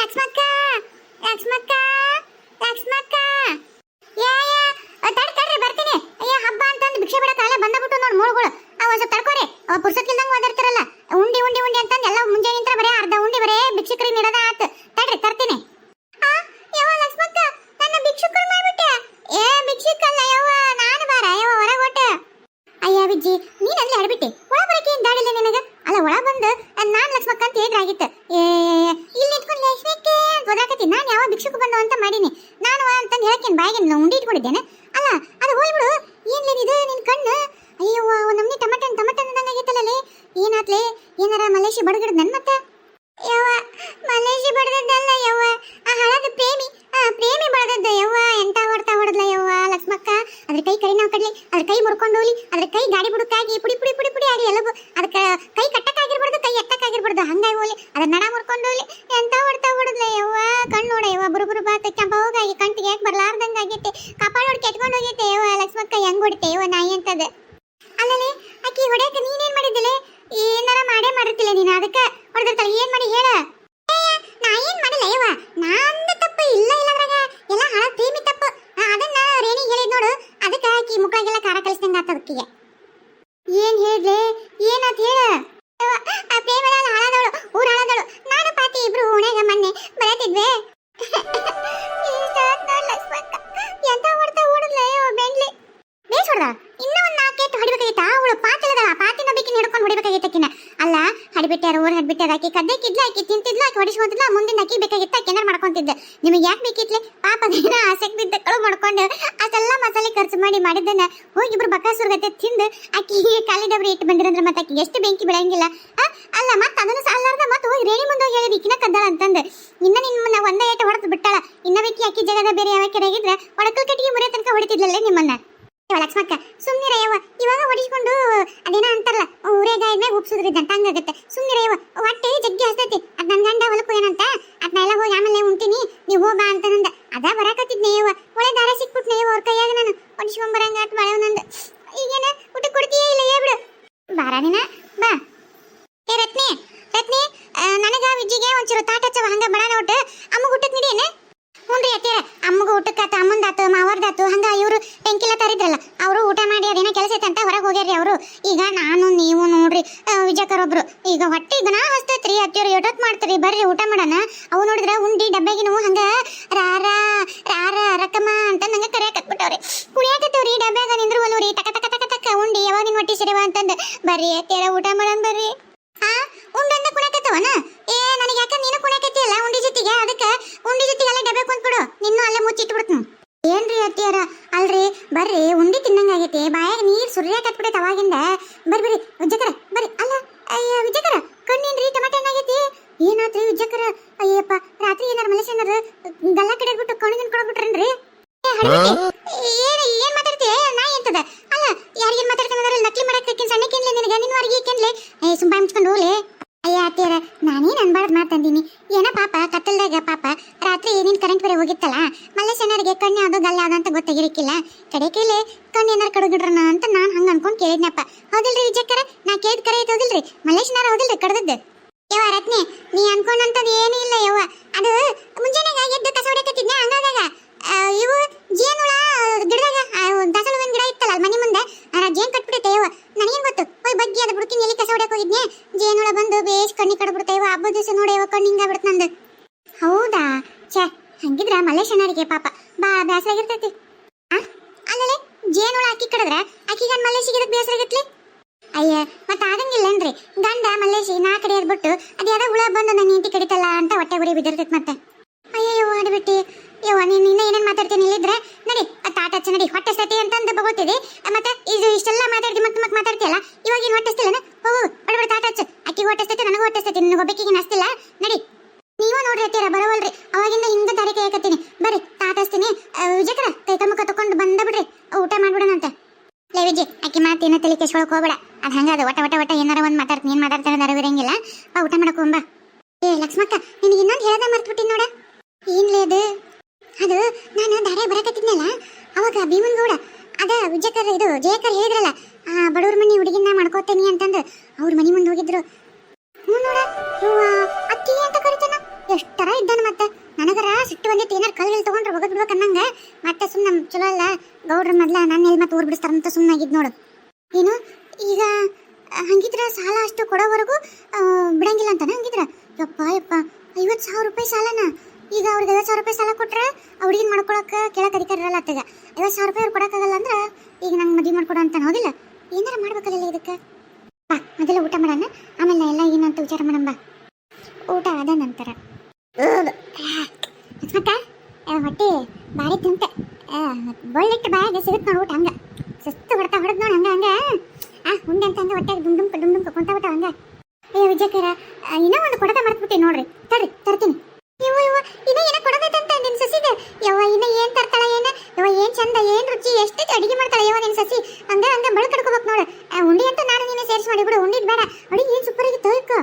ಲಕ್ಷ್ಮಕ್ಕ ಲಕ್ಷ್ಮಕ್ಕ ಲಕ್ಷ್ಮಕ್ಕ ಯಾ ಯಾ ತಡ್ರಿ ಬರ್ತೀನಿ. ಅಯ್ಯ ಹಬ್ಬ ಅಂತಂದು ಭಿಕ್ಷೆ ಬಿಡಕ್ಕಾಗಲ್ಲ ಬಂದಬಿಟ್ಟು ನೋಡಿ ಮೂಳುಗಳು. ಒಂದ್ ಸ್ವಲ್ಪ ತಡ್ಕೋರಿ. ಪುರ್ಸಕ್ಕಿಲ್ದಂಗ ಓದಾಡ್ತಿರಲ್ಲ ಉಂಡಿ ಉಂಡಿ ಉಂಡಿ ಅಂತಂದು ಎಲ್ಲ ಮುಂಜೆ ನಿಂತ್ರ ಬರೇ ಅರ್ಧ ಉಂಡಿ ಬರೇ ಭಿಕ್ಷುಕರಿಗೆ ನೀಡೋದ ಆತ್. ತಡ್ರಿ ತರ್ತೀನಿ. ಯವ್ವ ಲಕ್ಷ್ಮಕ್ಕ ನನ್ನ ಭಿಕ್ಷುಕರು ಮಾಡ್ಬಿಟ್ಟೆ. ಏ ಭಿಕ್ಷುಕಲ್ಲ ಯವ್ವ ನಾನು ಬಾರ ಯವ್ವ ಹೊರಗೆ ಹೊಟ್ಟೆ. ಅಯ್ಯ ವಿಜ್ಜಿ ನೀನ್ ಅಲ್ಲಿ ಆಡ್ಬಿಟ್ಟೆ. ಒಳ ಬರಕ್ಕೆ ಏನ್ ದಾಡಿಲ್ಲ ನಿನಗ? ಅಲ್ಲ ಒಳ ಬಂದು ನಾನ್ ಲಕ್ಷ್ಮಕ್ಕ ಅಂತ ಹೇಳಿದ್ರಾಗಿತ್ತು. ಇಲ್ಲಿ ನಿಂತ್ಕೊಂಡು ಲಕ್ಷ್ಮಕ್ಕೆ ಓದಾಕತ್ತಿ. ನಾನು ಯಾವ ಭಿಕ್ಷುಕ ಬಂದು ಅಂತ ಮಾಡೀನಿ ನಾನು ಅಂತಂದು ಹೇಳಕ್ಕೇನು ಬಾಯಿಗೆ ಉಂಡಿ ಇಟ್ಕೊಂಡಿದ್ದೇನೆ. ಅಲ್ಲ ಅದು ಹೋಲ್ಬಿಡು. ಏನ್ಲೇನಿದು ನಿನ್ ಕಣ್ಣು? ಅಯ್ಯವ್ವ ನಮ್ನಿ ಟಮಟನ್ ಅಂದಂಗ ಆಗೈತಲ್ಲೇ. ಏನಾತ್ಲೆ? ಏನಾರ ಮಲೇಶಿ ಬಡಗಿಡ್ದ ನನ್ ಮತ್ತೆ? ಯವ್ವ ಮಲೇಶಿ ಬಡದಲ್ಲ ಯವ್ವ, ಆ ಹಳದ ಪ್ರೇಮಿ ಬಡದದ್ದು ಯವ್ವ. ಎಂತ ಹೊಡೆದ್ಲ ಯವ್ವ ಲಕ್ಷ್ಮಕ್ಕ. ಅದ್ರ ಕೈ ನಾವು ಕಡ್ಲಿ, ಅದ್ರ ಕೈ ಮುರ್ಕೊಂಡು ಹೋಗ್ಲಿ, ಅದ್ರ ಕೈ ಗಾಡಿ ಬುಡಕ್ಕಾಗಿ ಪುಡಿ ಪುಡಿ ಪುಡಿ ಪುಡಿ ಆಗಲಿ ಎಲ್ಲಬು. ಅದಕ್ಕೆ ಕೈ ಕಟ್ಟಕ್ಕಾಗಿರ್ಬಾರ್ದು, ಕೈ ಎಟ್ಟಕ್ಕಾಗಿರ್ಬಾರ್ದು, ಹಂಗಾಗಿ ಹೋಗ್ಲಿ, ಅದ್ರ ನಡ ಮುರ್ಕೊಂಡು ಹೋಗ್ಲಿ. ಎಂತ ಹೊಡೆದ್ಲ ಯವ್ವ. ಕಣ್ಣು ನೋಡ ಯವ್ವ ಬುರುಬುರು ಬಾತ ಕೆಂಪ ಹೋಗಾಗಿ ಕಂಟಿಗೆ ಯಾಕೆ ಬರ್ಲಾರ್ದಂಗ ಆಗೈತೆ. ಕಪಾಳ ಹೊಡ್ಕೆ ಎತ್ಕೊಂಡು ಹೋಗೈತೆ ಯವ್ವ ಲಕ್ಷ್ಮಕ್ಕ. ಹೆಂಗ್ ಹೊಡಿತೆ ಯವ್ವ ನಾಯಿ ಅಂತದ. ಅಲ್ಲಲೇ ಆಕಿ ಹೊಡೆಯಕ್ಕೆ ನೀನೇನ್ ಮಾಡಿದ್ದಿಲೆ? ಏನಾರ ಮಾಡಿರ್ತಿಲ್ಲ ನೀನು, ಅದಕ್ಕೆ ಹೊಡೆದಿರ್ತಾಳೆ. ಏನ್ ಮಾಡಿ ಹೇಳ? ನಾ ಏನ್ ಮಾಡಿಲ್ಲ ಯವ್ವ, ನಂದ ತಪ್ಪು ಇಲ್ಲ ಅದ್ರಾಗ. ಎಲ್ಲ ಹಳ ಪ್ರೇಮಿ ತಪ್ಪು. ಅದನ್ನ ರೇಣಿ ಹೇಳಿದ್ ನೋಡು, ಅದಕ್ಕೆ ಆಕಿ ಮುಖಾಗೆಲ್ಲ ಖಾರ ಕಲಿಸ್ದಂಗ ಆತದಕ್ಕಿಗೆ. ಏನ್ ಹೇಳಿದ್ಲೆ? ಏನಂತ ಹೇಳ? ಆ ಪ್ರೇಮದ ಹಾಳಾದವಳು, ಊರ್ ಹಾಳಾದವಳು. ನಾನು ಪಾತಿ ಇಬ್ರು ಓಣ್ಯಾಗ ಮೊನ್ನೆ ಬರತಿದ್ವೆ. ಎಂತ ಹೊಡ್ತಾ ಓಡದ್ಲ ಬೆಂಡ್ಲಿ. ಬೇಸ್ ಹೊಡ್ದ. ಇನ್ನೂ ಒಂದು 4 ಏಟು ಹೊಡಿಬೇಕಾಗಿತ್ತ. ಅವಳು ಪಾತಿಲದಲ್ಲ, ಪಾತಿನ ಬೇಕಿನ ಹಿಡ್ಕೊಂಡು ಹೊಡಿಬೇಕಾಗಿತ್ತಕ್ಕಿನ. ಅಲ್ಲ ಹಡಿಬಿಟ್ಟಾರ, ಊರ್ ಹಡ್ಬಿಟ್ಟಾರ. ಆಕಿ ಕದ್ದಕ್ಕಿದ್ಲ, ಆಕಿ ತಿಂತಿದ್ಲ, ಆಕಿ ಹೊಡಿಸ್ಕೊಂತಿದ್ಲ. ಮುಂದಿನ ಆಕಿ ಬೇಕಾಗಿತ್ತ, ಆಕಿ ಏನಾರು ಮಾಡ್ಕೊಂತಿದ್ದ. ನಿಮಗೆ ಯಾಕೆ ಬೇಕಿತ್ಲೆ? ಪಾಪ ದಿನ ಆಸಕ್ತಿ ಬಿದ್ದಕ್ಕಳು ಮಾಡ್ಕೊಂಡು ಅಷ್ಟೆಲ್ಲ ಮಸಾಲೆ ಖರ್ಚು ಮಾಡಿದ್ದನ್ನ ಹೋಗಿ ಇಬ್ರು ಬಕಾಸುರ್ಗತ್ತೆ ತಿಂದು ಆಕಿ ಖಾಲಿ ಡಬ್ರಿ ಇಟ್ಟು ಬಂದಿರಂದ್ರೆ ಮತ್ತೆ ಆಕಿ ಎಷ್ಟು ಬೆಂಕಿ ಬೆಳಂಗಿಲ್ಲ. ಅಲ್ಲ ಮತ್ತೆ ಅದನ್ನು ಸಾಲಾರ್ದ ಮತ್ತೆ ಹೋಗಿ ರೇಣಿ ಮುಂದೆ ಹೋಗಿ ಹೇಳಿದ್ ಈಕಿನ ಕದ್ದಾಳ ಅಂತಂದು. ಇನ್ನ ನಿಮ್ಮನ್ನ ಒಂದೇ ಏಟು ಹೊಡೆದು ಬಿಟ್ಟಾಳ. ಇನ್ನ ಬೇಕಿ ಆಕಿ ಜಗದ ಬೇರೆ ಯಾವ ಕೆರೆಗಿದ್ರೆ ಒಡಕಲ್ ಕಟ್ಟಿಗೆ ಮುರಿಯ ತನಕ ಹೊಡಿತಿದ್ಲಲ್ಲೇ ನಿಮ್ಮನ್ನ. ಲಕ್ಷ್ಮಕ್ಕ ಸುಮ್ನಿರ ಯವ್ವ. ಇವಾಗ ಹೊಡಿಸ್ಕೊಂಡು ಅದೇನ ಅಂತಾರಲ್ಲ ಊರೇ ಗಾಯದ ಮ್ಯಾಗ ಉಪ್ಸುದ್ರಿದ್ದಂತ ಹಂಗಾಗತ್ತೆ. ಸುಮ್ನಿರ ಯವ್ವ. ಹೊಟ್ಟೆ ಜಗ್ಗಿ ಹಸ್ತೈತಿ. ಅದ್ ನನ್ ಗಂಡ ಹೊಲಕ್ಕೂ ಏನಂತ ಅದನ್ನ ಎಲ್ಲ ಹೋಗಿ ಆಮೇಲೆ ಉಂತೀನಿ ನೀವು ಹೋಗ್ಬಾ ಅಂತ ನಂದ. ಅದ ಬರಾಕತ್ತಿದ್ನೆ ಯವ್ವ. ಒಳ್ಳೆ ದಾರ ಸಿಕ್ಬಿಟ್ನೆ ಯವ್ವ ಅವ್ರ ಕೈಯಾಗ. ನಾನು ಹೊಡಿಸ್ಕೊಂಬರಂಗ ಅಟ್ ಮಳೆ ನಂದು. ಈಗೇನ ಊಟ ಕೊಡ್ತೀಯ ಇಲ್ಲ ಹೇಳ್ಬಿಡು. ಬಾರ ನೀನ ಬಾ. ಏ ರತ್ನಿ ನನಗ ವಿಜ್ಜಿಗೆ ಒಂಚೂರು ತಾಟ ಹಚ್ಚವ ಹಂಗ ಬಡಾನ ಒಟ್ಟು. ಅಮ್ಮಗ ಊಟಕ್ಕೆ ನೀಡೇನೆ? ಹ್ಞೂನ್ರಿ ಅತ್ತೀರ. ಅಮ್ಮಗ ಊಟಕ್ಕಾತು, ಅಮ್ಮಂದಾತು, ಮಾವರ್ದಾತು, ಹಂಗ ಇವರು ಟೆಂಕಿಲ ತರಿದ್ರಲ್ಲ ಅವರು ಊಟ ಮಾಡಿ ಅದೇನೋ ಕೆಲಸ ಐತೆ ಅಂತ ಹೊರಗೆ ಹೋಗ್ಯಾರ್ರಿ ಅವರು. ಈಗ ನಾನು ನೀವು ನೋಡ್ರಿ ವಿಜಯಕರೊಬ್ರು ಈಗ ಹೊಟ್ಟೆ ಇದನ್ನ ಹಸ್ತೈತ್ರಿ. ಅತ್ತಿಯವ್ರು ಎಟೊತ್ ಮಾಡ್ತೀರಿ ಬರ್ರಿ ಊಟ ಮಾಡೋಣ. ಅವು ನೋಡಿದ್ರ ಉಂಡಿ ಡಬ್ಬೆಗಿನೂ ಹಂಗ ರಾರ ರಾರ ರಕಮ ಅಂತ ನಂಗೆ ಕರೆಯಾಕತ್ಬಿಟ್ಟವ್ರಿ. ಕುಡಿಯಾಕತ್ತವ್ರಿ ಡಬ್ಬ್ಯಾಗ ನಿಂದ್ರುವಲ್ರಿ. ಟಕ ಟಕ ಟಕ ಟಕ ಉಂಡಿ ಯಾವಾಗಿನ ಹೊಟ್ಟಿ ಸಿರಿವ ಅಂತಂದು ಬರ್ರಿ ಅತ್ತಿಯರ ಊಟ ಮಾಡೋಣ ಬರ್ರಿ. ಉಂಡಂದ ಕುಣಕತ್ತವನ? ಏ ನನಗೆ ಯಾಕ ನೀನು ಕುಣಕತ್ತಿಯಲ್ಲ ಉಂಡಿ ಜೊತೆಗೆ, ಅದಕ್ಕೆ ಉಂಡಿ ಜೊತೆಗೆ ಅಲ್ಲೇ ಡಬ್ಬೆ ಕುಂತ್ಬಿಡು. ನಿನ್ನೂ ಅಲ್ಲೇ ಮುಚ್ಚಿಟ್ಬಿಡ್ತೀನಿ. ಏನ್ರಿ ಅತ್ತಿಯಾರ? ಅಲ್ರಿ ಬರ್ರಿ ಉಂಡಿ ತಿನ್ನಂಗಾಗೈತಿ. ಬಾಯಾಗ ನೀರ್ ಸುರ್ಯಾಕತ್ಬಿಡೈತೆ ಅವಾಗಿಂದ. ಬರ್ರಿ ವಿಜಯಕರ ಬರ್ರಿ. ಅಲ್ಲ ಅಯ್ಯ ವಿಜಯಕರ ಕಣ್ಣೇನ್ರಿ ಟಮಾಟೆ ಹಣ್ಣಾಗೈತಿ? ಏನಾತ್ರಿ ವಿಜಯಕರ? ಅಯ್ಯಪ್ಪ ರಾತ್ರಿ ಏನಾರ ಮಲೇಶ್ ಏನಾರ ಗಲ್ಲ ಕಡೆದ್ಬಿಟ್ಟು ಕಣಿಗಿನ್ ಕೊಡ್ಬಿಟ್ರನ್ರಿ? ಏನ್ ಮಾತಾಡ್ತೀಯ? ನಾ ಎಂತದ? ಅಲ್ಲ ಯಾರಿಗೇನ್ ಮಾತಾಡ್ತಾನ ನಕಲಿ ಮಾಡಕ್ಕೆ ಸಣ್ಣ ಕೇನ್ಲೆ ನಿನಗೆ ನಿನ್ನ ವಾರಿಗೆ ಕೇನ್ಲೆ? ಸುಂಬ ಮುಚ್ಕೊಂಡು ಹೋಗ್ಲಿ. ಅಯ್ಯ ಅತ್ತಿಯರ ನಾನೇನ್ ಅನ್ಬಾರ್ದು ಮಾತಂದೀನಿ. ಏನ ಪಾಪ ಕತ್ತಲ್ದಾಗ ಪಾಪ ರಾತ್ರಿ ಏನೇನ್ ಕರೆಂಟ್ ಬೇರೆ ಹೋಗಿತ್ತಲ್ಲ, ಮಲ್ಲೇಶ್ ಅಣ್ಣರಿಗೆ ಕಣ್ಣು ಯಾವ್ದು ಗಲ್ಲ ಯಾವ್ದು ಅಂತ ಗೊತ್ತಾಗಿರಕ್ಕಿಲ್ಲ. ಕಡೆ ಕೈಲಿ ಕಣ್ಣು ಏನಾರು ಕಡಗಿಡ್ರನ ಅಂತ ನಾನ್ ಹಂಗ ಅನ್ಕೊಂಡ್ ಕೇಳಿದ್ನಪ್ಪ. ಹೌದಿಲ್ರಿ ವಿಜಯಕರ? ನಾ ಕೇಳಿದ್ ಕರೆ ಐತೆ ಹೌದಿಲ್ರಿ? ಮಲ್ಲೇಶ್ ಅಣ್ಣಾರ ಹೌದಿಲ್ರಿ ಕಡ್ದದ್ದು? ಯವ್ವ ರತ್ನಿ ನೀ ಅನ್ಕೊಂಡಂತದ್ ಏನೂ ಇಲ್ಲ ಯವ್ವ. ಅದು ಮುಂಜಾನೆಗ ಎದ್ದು ಕಸ ಹೊಡೆಕತ್ತಿದ್ನ ಹಂಗಾದಾಗ ಇವು ಜೇನುಳ ಗಿಡದಾಗ ದಸಳು ಗಿಡ ಇತ್ತಲ್ಲ ಮನೆ ಮುಂದೆ ಜೇನ್ ಕಟ್ಬಿಟ್ಟೈತೆ ಯವ್ವ. ನನಗೇನ್ ಗೊತ್ತು? ಹೋಯ್ ಬಗ್ಗಿ ಅದ ಬುಡಕಿನ ಎಲ್ಲಿ ಕಸ ಹೊಡ್ಯಾಕ ಹೋಗಿದ್ನೆ, ಜೇನುಳ ಬಂದು ಬೇಸ್ ಕಣ್ಣಿ ಕಡ್ಬಿಡ್ತೇವ. ಹಬ್ಬದ ದಿವಸ ನೋಡಿ ಯವ್ವ ಕಣ್ಣು ಹಿಂಗಾಗ್ಬಿಡ್ತು ನಂದು. ಹೌದಾ? ಛೇ ಹಂಗಿದ್ರ ಮಲ್ಲೇಶ್ ಅಣ್ಣರಿಗೆ ಪಾಪ ಬಾ ಬೇಸರಾಗಿರ್ತೈತಿ. ಅಲ್ಲೇ ಜೇನುಳ ಅಕ್ಕಿ ಕಡದ್ರ ಅಕ್ಕಿಗೆ ಮಲ್ಲೇಶಿಗೆ ಬೇಸರಾಗತ್ಲಿ? ಅಯ್ಯ ಮತ್ತೆ ಆಗಂಗಿಲ್ಲನ್ರಿ. ಗಂಡ ಮಲ್ಲೇಶಿ ನಾ ಕಡಿಯೋದ್ ಬಿಟ್ಟು ಅದ್ ಯಾವ್ದೋ ಹುಳ ಬಂದು ನನ್ನ ಹೆಂಡತಿ ಕಡಿತಲ್ಲ ಅಂತ ಹೊಟ್ಟೆ ಗುರಿ ಬಿದ್ದಿರ್ತೈತಿ ಮತ್ತೆ. ಅಯ್ಯೋ ಆಡ್ಬಿಟ್ಟಿ ಯವ್ವ. ನೀನು ಇನ್ನ ಏನೇನ್ ಮಾತಾಡ್ತೀನಿ ಇಲ್ಲಿದ್ರೆ ನಡಿ ತಾಟ ಹಚ್ಚ ನಡಿ. ಹೊಟ್ಟೆ ಸತಿ ಅಂತಂದು ಬಗೋತಿದಿ ಮತ್ತೆ ಇದು ಇಷ್ಟೆಲ್ಲ ಮಾತಾಡ್ತಿ ಮತ್ತೆ ಮಾತಾಡ್ತಿಯಲ್ಲ. ಇವಾಗ ಏನು ಹೊಟ್ಟೆಸ್ತಿಲ್ಲ ಹೋಗು ಬಡಬಡ ತಾಟ ಹಚ್ಚು. ಅಕ್ಕಿಗೆ ಹೊಟ್ಟೆಸ್ತೈತಿ ನನಗೂ ಹೊಟ್ಟೆಸ್ತೈತಿ, ನಿನಗೆ ಒಬ್ಬಕ್ಕಿಗೆ ನಸ್ತಿಲ್ಲ. ನಡಿ. ನೀವ ನೋಡ್ರಿ ಅತ್ತೀರ ಬರವಲ್ರಿ. ಅವಾಗಿಂದ ಹಿಂಗ ದಾರಿ ಕೈ ಹಾಕತ್ತೀನಿ. ಬರ್ರಿ ತಾಟ ಹಚ್ತೀನಿ. ವಿಜಯಕರ ಕೈ ಕಮ್ಮಕ ತಕೊಂಡು ಬಂದ ಬಿಡ್ರಿ ಊಟ ಮಾಡ್ಬಿಡೋಣಂತೆ. ಲೇ ವಿಜಯ್ ಆಕಿ ಮಾತೇನ ತಲೆ ಕೆಸ್ಕೊಳಕ್ ಹೋಗ್ಬೇಡ. ಅದು ಹಂಗಾದ ಒಟ ಏನಾರ ಒಂದು ಮಾತಾಡ್ತೀನಿ. ಏನ್ ಮಾತಾಡ್ತಾನೆ ಅರಿವಿರಂಗಿಲ್ಲ. ಬಾ ಊಟ ಮಾಡಕ್ ಹೋಗ್ಬಾ. ಏ ಲಕ್ಷ್ಮಕ್ಕ ನಿನಗೆ ಇನ್ನೊಂದು ಹೇಳ್ದ ಮರ್ತ್ಬಿಟ್ಟಿನಿ ನೋಡ. ಏನ್ಲೇ ಅದು ನಾನು ದಾರೆ ಬರಕತ್ತಿದ್ನಲ್ಲ ಅವಾಗ ಭೀಮನ್ಗೌಡ ಅದ ವಿಜಯಕರ್ ಇದು ಜಯಕರ್ ಹೇಳಿದ್ರಲ್ಲ ಬಡವ್ರ ಮನಿ ಹುಡುಗಿನ ಮಾಡ್ಕೋತೇನಿ ಅಂತಂದು ಅವ್ರ ಮನಿ ಮುಂದೆ ಹೋಗಿದ್ರು. ಹ್ಞೂ ನೋಡ ಅತ್ತಿ ಅಂತ ಕರಿತಾನ. ಎಷ್ಟರ ಇದ್ದಾನ ಮತ್ತೆ ನನಗರ ಸಿಟ್ಟು ಬಂದೈತಿ ಏನಾರ ಕಲ್ಲು ತಗೊಂಡ್ರೆ ಒಗದ್ ಬಿಡ್ಬೇಕು ಅನ್ನಂಗ ಮತ್ತೆ ಸುಮ್ಮನೆ ಚಲೋ ಅಲ್ಲ ಗೌಡ್ರ ಮೊದ್ಲ ನನ್ನ ಎಲ್ಲಿ ಮತ್ತೆ ಊರ್ ಬಿಡಿಸ್ತಾರಂತ ಸುಮ್ಮನಾಗಿದ್ ನೋಡು ಏನು ಈಗ ಹಂಗಿದ್ರ ಸಾಲ ಅಷ್ಟು ಕೊಡೋವರೆಗೂ ಬಿಡಂಗಿಲ್ಲ ಅಂತಾನೆ ಹಂಗಿದ್ರ ಯಪ್ಪ ಯಪ್ಪ 50,000 ರೂಪಾಯಿ ಸಾಲನ ಈಗ ಅವ್ರಿಗೆ 50,000 ರೂಪಾಯಿ ಸಾಲ ಕೊಟ್ರೆ ಅವ್ರಿಗೇನು ಮಾಡ್ಕೊಳಕ್ಕೆ ಕೇಳಕ್ಕೆ ಅಧಿಕಾರ ಇರಲ್ಲ ಅತ್ತಗ 50,000 ರೂಪಾಯಿ ಅವ್ರು ಕೊಡೋಕ್ಕಾಗಲ್ಲ ಅಂದ್ರೆ ಈಗ ನಂಗೆ ಮದುವೆ ಮಾಡ್ಕೊಡು ಅಂತಾನೆ ಹೋಗಿಲ್ಲ ಏನಾರ ಮಾಡ್ಬೇಕಲ್ಲ ಇದಕ್ಕೆ ಬಾ ಮೊದಲ ಊಟ ಮಾಡೋಣ ಆಮೇಲೆ ಎಲ್ಲ ಏನಂತ ವಿಚಾರ ಮಾಡಂಬ ಊಟ ಆದ ನಂತರ ಮತ್ತೆ ಹೊಟ್ಟೆ ಭಾರಿ ತಿಂತೆ ಬಳ್ಳಿಟ್ಟು ಬಾಯಾಗ ಸಿಗುತ್ತೆ ನೋಡಿ ಊಟ ಹಂಗೆ ಸುಸ್ತು ಹೊಡ್ತಾ ಹೊಡೆದ್ ನೋಡಿ ಹಂಗೆ ಉಂಡೆ ಅಂತ ಹಂಗೆ ಹೊಟ್ಟೆಗೆ ಡುಂಡುಂಕ ಕೊಂತಾಬಿಟ್ಟ ಹಂಗೆ ವಿಜಯಕರ ಇನ್ನೂ ಒಂದು ಕೊಡದ ಮರ್ತ್ಬಿಟ್ಟೆ ನೋಡ್ರಿ ತರ್ತೀನಿ ಇವ ಇನ್ನ ಏನ ಕೊಡಬೇಕಂತ ನಿನ್ ಸಸಿದೆ ಯವ್ವ ಇನ್ನ ಏನ್ ತರ್ತಾಳ ಯವ್ವ ಏನ್ ಚಂದ ಏನ್ ರುಚಿ ಎಷ್ಟು ಅಡಿಗೆ ಮಾಡ್ತಾಳ ಯವ್ವ ನಿನ್ ಸಸಿ ಹಂಗ ಬಳ ಕಡ್ಕೋಬೇಕು ನೋಡು ಉಂಡಿ ಅಂತ ನಾನು ನೀನು ಸೇರಿಸಿ ಮಾಡಿಬಿಡು ಉಂಡಿದ್ ಬೇಡ ಅಡಿಗೆ ಏನ್ ಸೂಪರ್ ಆಗಿತ್ತು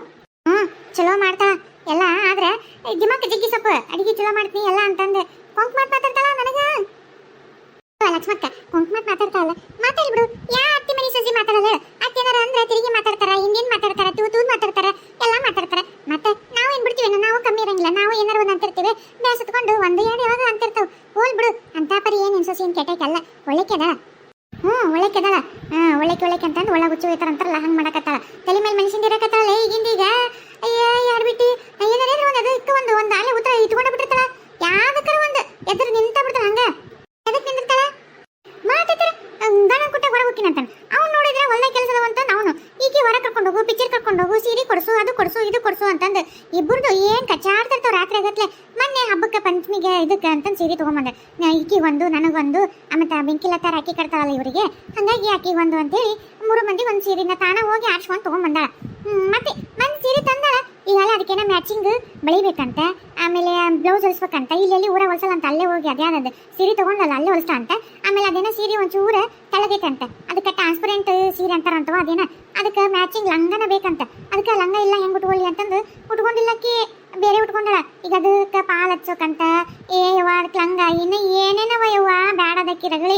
ಚಲೋ ಮಾಡ್ತಾ ಎಲ್ಲ ಆದ್ರೆ ದಿಮಾಕ್ ಜಿಗ್ಗಿ ಸೊಪ್ಪು ಅಡಿಗೆ ಚಲೋ ಮಾಡ್ತೀನಿ ಎಲ್ಲ ಅಂತಂದೆ ಕೊಂಕ್ ಮಾತಾಡ್ತಾಳ ನನಗ ಲಕ್ಷ್ಮಕ್ಕ ಕೊಂಕ್ ಮಾತಾಡ್ತಾಳಲ್ಲ ಮಾತಾಡ್ಬಿಡು ಯಾ ಅತ್ತಿ ಮನಿ ಸಸಿ ಮಾತಾಡಲ್ಲ ಅತ್ತೇನಾರ ಅಂದ್ರೆ ತಿರುಗಿ ಮಾತಾಡ್ತಾರ ಹಿಂದೇನ್ ಮಾತಾಡ್ತಾರ ತೂದ್ ಮಾತಾಡ್ತಾರ ಎಲ್ಲ ಮಾತಾಡ್ತಾರ ಮತ್ತೆ ನಾವು ಏನ್ ಬಿಡ್ತೀವಿ ನಾವು ಕಮ್ಮಿ ಇರಂಗಿಲ್ಲ ನಾವು ಏನಾರ ಒಂದ್ ಅಂತಿರ್ತೀವಿ ಬೇಸತ್ಕೊಂಡು ಒಂದು ಎರಡು ಯಾವಾಗ ಅಂತಿರ್ತಾವ ಹೋಲ್ ಬಿಡು ಅಂತ ಪರಿ ಏನ್ ಸಸಿ ಏನ್ ಕೆಟ್ಟೈಕಲ್ಲ ಒಳ್ಳೆಕೆ ಅದಳ ಒಳ್ಳೆಕೆದಳ ಒಳ್ಳೆಕೆ ಅಂತಂದು ಒಳ್ಳೆ ಹುಚ್ಚು ಹೋಯ್ತಾರ ಅಂತಾರಲ್ಲ ಹಂಗ್ ಮಾಡಕತ್ತಾಳ ತಲೆ ಮೇಲೆ ಮನುಷ್ಯನ್ ಇರಕತ್ತಾಳ ಈಗಿಂದೀಗ ಅಯ್ಯ ಯಾರು ಬಿಟ್ಟು ಏನಾರೇನು ಒಂದು ಅದು ಇತ್ತು ಒಂದು ಆಲೆ ಉತ್ತರ ಇಟ್ಕೊಂಡ ಬಿಟ್ಟಿರ್ತಾಳ ಯಾವ್ದಕ್ಕಾರ ಒಂದು ಎದುರು ನಿಂತ ಬಿಡ್ತಾಳ ಹಂಗ ಎದಕ್ ನಿಂದಿರ್ತಾಳ ಮಾತಾಡ್ತಾರ ಗಣ ಕುಟ್ಟ ಹೊರ ಹೋಗ್ತೀನಂತಾನೆ ಅವ್ನು ನೋಡಿದ್ರೆ ಒಳ್ಳೆ ಕೆಲಸದವಂತ ಅವನು ಈಕೆ ಹೊರ ಕರ್ಕೊಂಡು ಹೋಗು ಪಿಕ್ಚರ್ ಕರ್ಕೊಂಡು ಹೋಗು ಸೀರೆ ಕೊಡ್ಸು ಅದು ಕೊಡ್ಸು ಇದು ಕೊಡ್ಸು ಅಂತಂದು ಇಬ್ಬರದು ಏನ್ ಕಚ್ಚಾಡ್ತಿರ್ತಾವ ರಾತ್ರಿ ಆಗತ್ಲೆ ಮೊನ್ನೆ ಹಬ್ಬಕ್ಕೆ ಪಂಚಮಿಗೆ ಇದಕ್ಕೆ ಅಂತಂದು ಸೀರೆ ತಗೊಂಬಂದೆ ಈಕಿ ಒಂದು ನನಗೊಂದು ಆಮೇಲೆ ಬೆಂಕಿಲತ್ತಾರ ಅಕ್ಕಿ ಕಟ್ತಾಳಲ್ಲ ಇವರಿಗೆ ಹಂಗಾಗಿ ಆಕಿ ಒಂದು ಅಂತೇಳಿ 3 ಮಂದಿ ಒಂದು ಸೀರೆನ ತಾನ ಹೋಗಿ ಆಡ್ಸ್ಕೊಂಡು ತಗೊಂಬಂದಾಳ ಮತ್ತೆ ಒಂದು ಸೀರೆ ತಂದಾಳ ಈಗೆಲ್ಲ ಅದಕ್ಕೇನ ಮ್ಯಾಚಿಂಗ್ ಬೆಳಿಬೇಕಂತ ಆಮೇಲೆ ಬ್ಲೌಸ್ ಹೊಲಿಸ್ಬೇಕಂತ ಇಲ್ಲಿ ಊರ ಹೊಲ್ಸಲ್ಲ ಅಂತ ಅಲ್ಲೇ ಹೋಗಿ ಅದ್ಯಾನದು ಸೀರೆ ತಗೊಂಡಲ್ಲ ಅಲ್ಲೇ ಹೊಲಿಸ್ತಾ ಅಂತ ಆಮೇಲೆ ಅದೇನೋ ಸೀರೆ ಒಂಚೂರ ತೆಳಗೈತಂತ ಅದಕ್ಕೆ ಟ್ರಾನ್ಸ್ಪರೆಂಟ್ ಸೀರೆ ಅಂತಾರಂತವ ಅದೇನ ಅದಕ್ಕೆ ಮ್ಯಾಚಿಂಗ್ ಲಂಗನ ಬೇಕಂತ ಅದಕ್ಕೆ ಲಂಗ ಇಲ್ಲ ಹೆಂಗ್ ಉಟ್ಕೊಳ್ಳಿ ಅಂತಂದು ಉಟ್ಕೊಂಡಿಲ್ಲಕ್ಕಿ ಬೇರೆ ಉಟ್ಕೊಂಡಳ ಈಗ ಅದಕ್ಕೆ ಪಾಲ್ ಹಚ್ಚೋಕಂತ ಅದಕ್ಕೆ ಲಂಗ ಇನ್ನು ಏನೇನವ ಯವ್ವ ಬ್ಯಾಡದಕ್ಕಿ ರಗಳಿ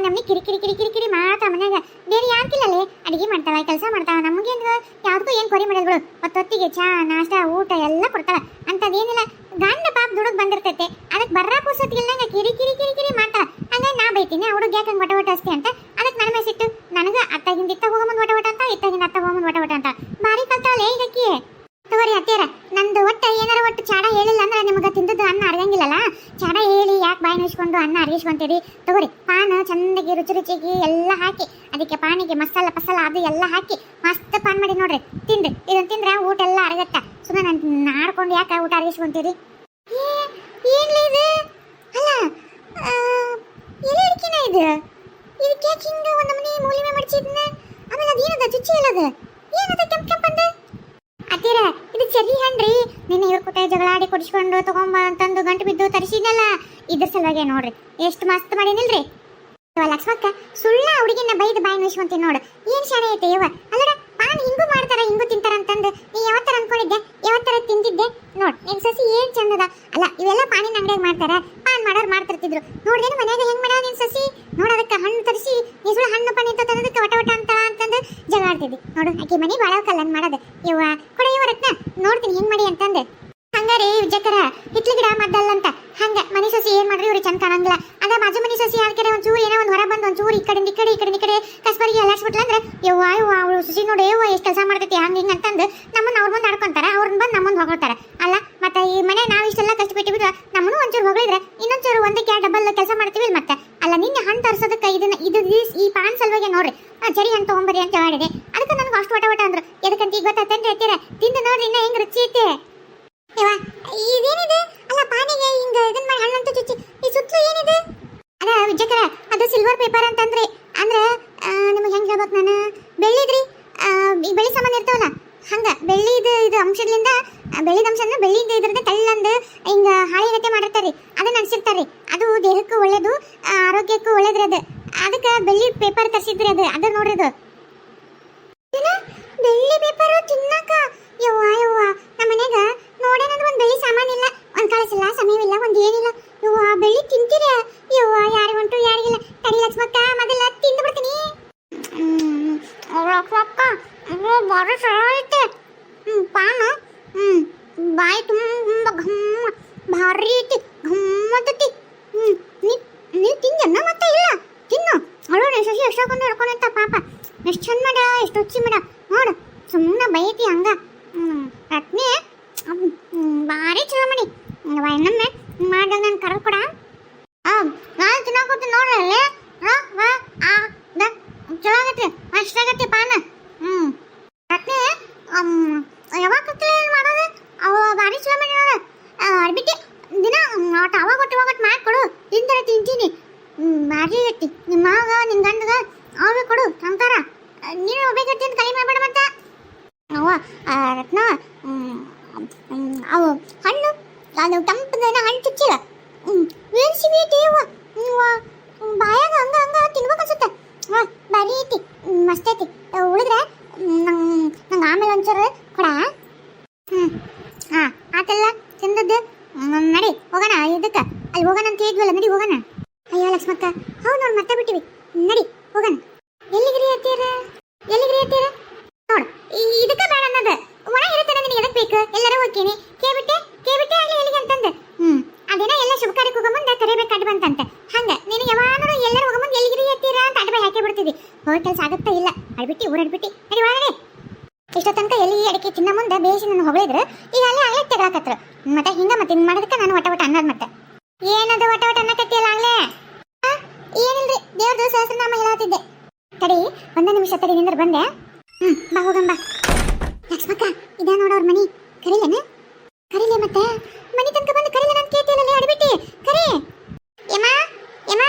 ನಮ್ಗೆ ಕಿರಿಕಿರಿ ಮಾಡ್ತಾ ಮನ್ಯಾಗ ಬೇರೆ ಯಾಕಿಲ್ಲಲ್ಲಿ ಅಡಿಗೆ ಮಾಡ್ತಾಳ ಕೆಲಸ ಮಾಡ್ತಾಳ ನಮಗೇನು ಯಾವ್ದಕ್ಕೂ ಏನು ಕೊರಿ ಮಾಡೋದು ಬಿಡು ಹೊತ್ತೊತ್ತಿಗೆ ಚಾ ನಾಷ್ಟ ಊಟ ಎಲ್ಲ ಕೊಡ್ತಾಳ ಅಂತದೇನಿಲ್ಲ ಗಂಡ ಪಾಪ ದುಡುಗ್ ಬಂದಿರ್ತೈತೆ ಅದಕ್ಕೆ ಬರ್ರ ಪುಸತ್ಗಿಲ್ದಂಗ ಕಿರಿ ಮಾಡ್ತಾಳ ಹಂಗಾಗಿ ನಾ ಬೈತೀನಿ ಹುಡುಗ ಯಾಕೆ ಹಂಗೆ ವಟ ಅಷ್ಟೇ ಅಂತ ಅದಕ್ಕೆ ನನ್ನ ಮೇಲೆ ಸಿಟ್ಟು ನನಗೆ ಅತ್ತಾಗಿಂದ ಇತ್ತ ಹೋಗಮಂದು ವಟ ಅಂತ ಇತ್ತಾಗಿಂದ ಅತ್ತ ಹೋಗಮಂದು ವಟ ಅಂತ ಬಾರಿ ಕಲ್ತಾಳೆ ಈಗಕ್ಕಿ ತಗೋರಿ ಅತ್ತೇರ ನಂದು ಏನಾರ ಒಟ್ಟು ಚಾಡ ಹೇಳಿಲ್ಲ ಅಂದ್ರೆ ನಿಮಗೆ ತಿಂದದ್ದು ಅನ್ನ ಅರ್ಗಂಗಿಲ್ಲಲ್ಲ ಚಾಡ ಹೇಳಿ ಯಾಕೆ ಬಾಯಿ ನೋಯಿಸ್ಕೊಂಡು ಅನ್ನ ಅರ್ಗಿಸ್ಕೊಂತೀರಿ ತಗೋರಿ ಪಾನ್ ಚಂದಾಗಿ ರುಚಿಗೆ ಎಲ್ಲ ಹಾಕಿ ಅದಕ್ಕೆ ಪಾನಿಗೆ ಮಸಾಲ ಅದು ಎಲ್ಲ ಹಾಕಿ ಮಸ್ತ್ ಪಾನ್ ಮಾಡಿ ನೋಡ್ರಿ ತಿಂದ್ರಿ ಇದನ್ನು ತಿಂದ್ರೆ ಊಟ ಎಲ್ಲ ಅರಗತ್ತ ಸುಮ್ಮನೆ ನಾಡ್ಕೊಂಡು ಯಾಕೆ ಊಟ ಅರ್ಗಿಸ್ಕೊಂತೀರಿ ಏನ್ಲಿ ಇದು ಅಲ್ಲ ಎಲೆ ಅಡಿಕೆನ ಇದು ಇದಕ್ಕೆ ಯಾಕೆ ಹಿಂಗೆ ಒಂದು ಮನೆ ಮೂಲಿಮೆ ಮಡ್ಚಿದ್ನ ಆಮೇಲೆ ಅದೇನದ ಚುಚ್ಚಿ ಇಲ್ಲದ ಏನದ ಕೆಂಪಂದ ಅತ್ತೀರ ಇದು ಸರಿ ಹಣ್ರಿ ನಿನ್ನೆ ಇವ್ರ ಕೂಟ ಜಗಳಾಡಿ ಕೊಡಿಸ್ಕೊಂಡು ತಗೊಂಬ ಅಂತಂದು ಗಂಟು ಬಿದ್ದು ತರಿಸಿದ್ನಲ್ಲ ಇದ್ರ ಸಲುವಾಗಿ ನೋಡ್ರಿ ಎಷ್ಟು ಮಸ್ತ್ ಮಾಡಿನಿಲ್ರಿ ಲಕ್ಷ್ಮಕ್ಕ ಸುಳ್ಳ ಹುಡುಗಿನ ಬೈದು ಬಾಯಿ ನೋಯಿಸ್ಕೊಂತೀನಿ ನೋಡು ಏನ್ ಶಾಣೆ ಐತೆ ಯವ್ವ ಅಲ್ಲಡ ಪಾನ್ ಹಿಂಗೂ ಮಾಡ್ತಾರ ಹಿಂಗೂ ತಿಂತಾರ ಅಂತಂದು ನೀ ಯಾವತ್ತರ ಅನ್ಕೊಂಡಿದ್ದೆ ಯಾವತ್ತರ ತಿಂದಿದ್ದೆ ನೋಡ್ ನಿನ್ ಸಸಿ ಏನ್ ಚಂದದ ಅಲ್ಲ ಇವೆಲ್ಲ ಪಾನಿನ ಅಂಗಡಿಯಾಗ ಮಾಡ್ತಾರ ಪಾನ್ ಮಾಡೋರು ಮಾಡ್ತಿರ್ತಿದ್ರು ನೋಡ್ದೇನು ಮನ್ಯಾಗ ಹೆಂಗ್ ಮಾಡ ನಿನ್ ಸಸಿ ನೋಡೋದಕ್ಕೆ ಹಣ್ಣು ತರಿಸಿ ಈ ಸುಳ್ಳು ಹಣ್ಣು ಪಾನಿ ಅಂತ ತರೋದಕ್ಕೆ ವಟ ಅಂತ ಅಂತಂದು ಜಗಳಾಡ್ತಿದ್ವಿ ನೋಡು ಆಕೆ ಮನೆ ಬಾಳ ಕಲ್ಲನ್ ಮಾಡೋದು ಯವ್ವ ಕೊಡ ಯವ್ವ ರತ್ನ ನೋಡ್ತೀನಿ ಹೆಂಗ್ ಮಾಡಿ ಅಂತಂದೆ ಹಂಗಾರಿ ವಿಜಯಕರ ಹಿತ್ಲ ಗಿಡ ಮದ್ದಲ್ಲ ಅಂತ ಹಂಗ ಮನಿ ಸಸಿ ಏನ್ ಮಾಡ್ರಿ ಇವ್ರಿಗೆ ಚಂದ ಕಾಣಂಗಿಲ್ಲ ಅದ ಬಾಜು ಮನಿ ಸಸಿ ಆದ್ಕರೆ ಒಂಚೂರು ಏನೋ ಒಂದು ಹೊರ ಬಂದು ಒಂಚೂರು ಈ ಕಡೆ ಕಸ್ಬರಿಗೆ ಎಲ್ಲಾಡ್ಸ್ಬಿಟ್ಲ ಅಂದ್ರೆ ಯವ್ವ ಅವಳು ಸಸಿ ನೋಡಿ ಯವ್ವ ಎಷ್ಟು ಕೆಲಸ ಮಾಡ್ತೈತಿ ಹಂಗ ಹಿಂಗ ಅಂತಂದು ನಮ್ಮನ್ನ ಅವ್ರ ಬಂದು ಆಡ್ಕೊಂತಾರ ಅವ್ರನ್ನ ಬಂದು ನಮ್ಮನ್ನ ಹೊಗಳ್ತಾರ ಅಲ್ಲ ಮತ್ತೆ ಈ ಮನೆ ನಾವು ಇಷ್ಟೆಲ್ಲ ಕಷ್ಟಪಟ್ಟು ಬಿಟ್ರೆ ನಮ್ಮನ್ನು ಒಂಚೂರು ಹೊಗಳಿದ್ರೆ ಇನ್ನೊಂಚೂರು ಒಂದಕ್ಕೆ ಡಬಲ್ ಕೆಲಸ ಮಾಡ್ತೀವಿ ಮತ್ತೆ ಅಲ್ಲ ನಿನ್ನೆ ಹಣ್ಣು ತರ್ಸೋದಕ್ಕೆ ಇದು ಈ ಪಾನ್ ಸಲುವಾಗಿ ನೋಡ್ರಿ ಚರಿ ಹಣ್ಣು ತಗೊಂಬರಿ ಅಂತ ಹೇಳಿದೆ ಅದಕ್ಕೆ ನನಗೆ ಅಷ್ಟು ವಟ ಅಂದ್ರು ಎದಕ್ಕಂತ ಈಗ ಗೊತ್ತಾತಂದ್ರೆ ಐತೀರ ತಿಂದು ನೋಡ್ರಿ ಇನ್ನ ಹೆಂಗ್ ರುಚಿ ಐತೆ ಇದೇನಿದೆ ಅಲ್ಲ ಪಾನಿಗೆ ಹಿಂಗ ಇದನ್ನ ಮಾಡಿ ಹಣ್ಣಂತ ಚುಚ್ಚಿ ಈ ಸುತ್ತಲೂ ಏನಿದೆ ಅದ ವಿಜಯಕರ ಅದು ಸಿಲ್ವರ್ ಪೇಪರ್ ಅಂತಂದ್ರೆ ಅಂದ್ರೆ ನಿಮಗೆ ಹೆಂಗ್ ಹೇಳ್ಬೇಕು ನಾನು ಬೆಳ್ಳಿದ್ರಿ ಈ ಬೆಳ್ಳಿ ಸಾಮಾನು ಇರ್ತಾವಲ್ಲ ಹಂಗ ಬೆಳ್ಳಿದು ಇದು ಅಂಶದಿಂದ ಬೆಳ್ಳಿದ ಅಂಶ ಬೆಳ್ಳಿಯಿಂದ ಇದ್ರದ್ದು ತೆಳ್ಳಂದು ಹಿಂಗ ಹಾಳಿ ಗತೆ ಮಾಡಿರ್ತಾರಿ ಅದನ್ನ ಅನ್ಸಿರ್ತಾರಿ ಅದು ದೇಹಕ್ಕೂ ಒಳ್ಳೇದು ಆರೋಗ್ಯಕ್ಕೂ ಒಳ್ಳೇದ್ರಿ ಅದು ಅದಕ್ಕೆ ಬೆಳ್ಳಿ ಪೇಪರ್ ತರಿಸಿದ್ರಿ ಅದು ನೋಡ್ರಿ ಅದು ಬೆಳ್ಳಿ ಪೇಪರ್ ತಿನ್ನಕ ಯವ್ವ ನಮ್ಮ ಮನ್ಯಾಗ ನೋಡೇನಂದ್ರೆ ಒಂದು ಬೆಳ್ಳಿ ಸಾಮಾನಿಲ್ಲ ಒಂದು ಕಳಸಿಲ್ಲ ಸಮಯವಿಲ್ಲ ಒಂದು ಏನಿಲ್ಲ ಯವ್ವ ಬೆಳ್ಳಿ ತಿಂತೀರ ಯವ್ವ ಯಾರಿಗಂಟು ಯಾರಿಗಿಲ್ಲ ತಡಿ ಲಕ್ಷ್ಮಕ್ಕ ಮೊದಲ ತಿಂದು ಬಿಡ್ತೀನಿ ಅಕ್ಕ ಬಾರಿ ಚಲೋ ಐತೆ ಪಾನು ಬಾಯಿ ತುಂಬ ಘಮ್ ಭಾರಿ ಐತಿ ಗಮ್ಮತ್ತೈತಿ. ನೀವು ತಿಂದನ್ನ ಮತ್ತೆ ಇಲ್ಲ ತಿನ್ನು ಅಳೋಡೆ ಶಶಿ ಎಷ್ಟೊಂದು ಹಿಡ್ಕೊಂಡಂತ ಪಾಪ ಎಷ್ಟು ಚಂದ ಮಾಡ ಎಷ್ಟು ರುಚಿ ಮಾಡ ನೋಡು ಸುಮ್ಮನೆ ಬೈತಿ ಹಂಗ ರತ್ನೆ ಭಾರಿ ಚಲೋ ಮಾಡಿ ಇನ್ನೊಮ್ಮೆ ಮಾಡ್ದಾಗ ನಾನು ಕರೆದು ಕೊಡ ನಾನು ತಿನ್ನಕೋತೀನಿ ನೋಡ್ರಲ್ಲೇ ಚಲೋ ಆಗತ್ತೆ ಅಷ್ಟಾಗತ್ತೆ ಪಾನ ರತ್ನೆ ಯಾವಾಗ ಮಾಡೋದು ಅವ ಭಾರಿ ಚಲೋ ಮಾಡಿ ನೋಡ ಅಡ್ಬಿಟ್ಟು ದಿನ ಅವಾಗ ಒಟ್ಟು ಮಾಡ್ಕೊಡು ತಿಂತಾರೆ ತಿಂತೀನಿ ಭಾರಿ ಗಟ್ಟಿ ನಿಮ್ಮ ಮಾವಗ ನಿನ್ನ ಗಂಡಗ ಅವಾಗ ಕೊಡು ಸಂತಾರ ನೀನು ಬೇಕತ್ತಿ ಅಂತ ಕೈ ಮಾಡಬೇಡ ಮತ್ತೆ ಅವ ರತ್ನ ಅವು ಹಣ್ಣು ಅದು ತಂಪದನ ಹಣ್ಣು ಚುಚ್ಚಿಲ್ಲ ಏನು ಸಿಗೈತಿ ಬಾಯಾಗ ಹಂಗ ತಿನ್ಬೇಕು ಅನ್ಸುತ್ತೆ ಭಾರಿ ಐತಿ ಮಸ್ತ್ ಐತಿ ಉಳಿದ್ರೆ ನಂಗೆ ಆಮೇಲೆ ಒಂಚೂರು ಕೊಡ ಆತಲ್ಲ ತಿಂದದ್ದು ನಡಿ ಹೋಗೋಣ ಇದಕ್ಕೆ ಅಲ್ಲಿ ಹೋಗೋಣ ಅಂತ ಹೇಳಿದ್ವಲ್ಲ ನಡಿ ಹೋಗೋಣ ಅಯ್ಯೋ ಲಕ್ಷ್ಮಕ್ಕ ಹೌದು ನೋಡಿ ಮತ್ತೆ ಬಿಟ್ಟಿವಿ ನಡಿ ಹೋಗೋಣ ಎಲ್ಲಿಗ್ರಿ ಹತ್ತೀರ ನೋಡು ಇದಕ್ಕೆ ಬೇಡ ಅನ್ನೋದು ಒಣ ಹೇಳ್ತಾನೆ ನಿನಗೆ ಎದಕ್ಕೆ ಬೇಕು ಎಲ್ಲರೂ ಹೋಗ್ತೀನಿ ಕೇಬಿಟ್ಟೆ ಆಗಲಿ ಎಲ್ಲಿಗೆ ಅಂತಂದೆ ಅದೇನೋ ಎಲ್ಲ ಶುಭ ಕಾರ್ಯಕ್ಕೆ ಹೋಗೋ ಮುಂದೆ ಕರಿಬೇಕು ಅಡ್ಬ ಅಂತಂತೆ ಹಂಗೆ ನೀನು ಯಾವಾಗಲೂ ಎಲ್ಲರೂ ಹೋಗೋ ಮುಂದೆ ಎಲ್ಲಿಗ್ರಿ ಹತ್ತೀರಾ ಅಂತ ಅಡ್ಬ ಹಾಕಿ ಬಿಡ್ತಿದ್ದಿ ಹೋಟೆಲ್ಸ್ ಆಗುತ್ತಾ ಇಲ್ಲ ಅಡ್ಬಿಟ್ಟು ಊರಡ್ಬಿಟ್ಟು ನಡಿ ಒಳಗಡೆ ಇಷ್ಟೋ ತನಕ ಎಲ್ಲಿ ಅಡಿಕೆ ತಿನ್ನ ಮುಂದೆ ಬೇಯಿಸಿ ನನ್ನ ಹೊಗಳಿದ್ರು ಈಗ ಅಲ್ಲೇ ಆಗಲೇ ತೆಗಾಕತ್ರು ಮತ್ತೆ ಹಿಂಗ ಮತ್ತೆ ಹಿಂಗೆ ಮಾಡೋದಕ್ಕೆ ನಾನು ವಟ ಅನ್ನೋದು ಮತ್ತೆ ಏನದು ವಟ ಅನ್ನಕತ್ತಿಯಲ್ಲ ಆಗಲೇ ಏನಿಲ್ರಿ ದೇವ್ರದ್ದು ಸಹಸ್ರನಾಮ ಹೇಳತ್ತಿದ್ದೆ ತಡಿ ಒಂದೇ ನಿಮಿಷ ತಡಿ ನಿಂದ್ರ ಬಂದೆ ಬಾ ಹೋಗಂಬ ಲಕ್ಷ್ಮಕ್ಕ ಇದ ನೋಡೋರ್ ಮನಿ ಕರೀಲೇನ ಕರೀಲೆ ಮತ್ತೆ ಮನಿ ತನಕ ಬಂದು ಕರೀಲೆ ನಾನು ಕೇಳ್ತಿಲ್ಲ ಅಡ್ಬಿಟ್ಟಿ ಕರಿ ಯಮ್ಮ